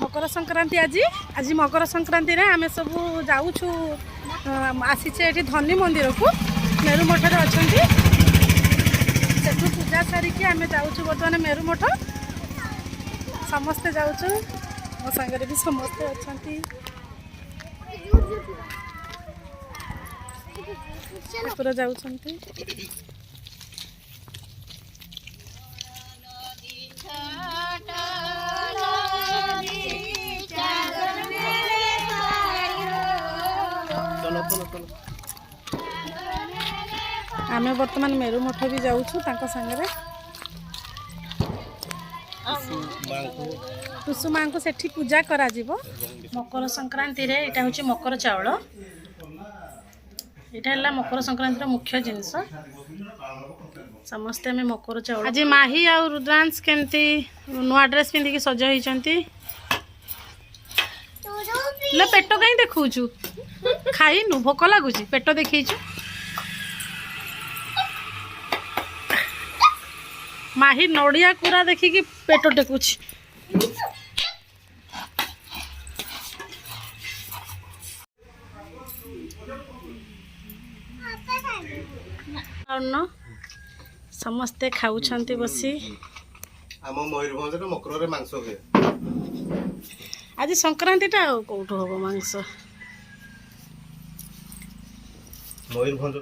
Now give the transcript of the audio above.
मकर संक्रांति आज आज मकर संक्रांति रे आमे सब जाऊछु आसीचे एठी धनी मंदिर को मेरु मठ रे अछंती सेठु पूजा सारिकी आमे जाऊछु बर्तमान मेरु मठ समस्ते जाऊछु मो संगे भी समस्ते अछंती पूरा जाऊछंती आमे वर्तमान मेरु मठ भी जाऊछु तांका संगे टुसु मां को सेठी पूजा करा जीवो मकर संक्रांति रे एटा होची मकर चावल एटा हला मकर संक्रांति रो मुख्य जिनिस समस्ते में मकर चावल आज माही आ रुद्रांश केमती नुआ ड्रेस पिंधि की सजा होइचंती ले पेट कहीं देखौछु खाई नु भोक लागुची पेट देखैछु माही नड़िया कुरा देखिकी पेट टेकुची समस्ते खाऊछंती बसी आम मयूरभंज मकर मांस हुए आज संक्रांति टा कौटू हम मांस मयूरभंज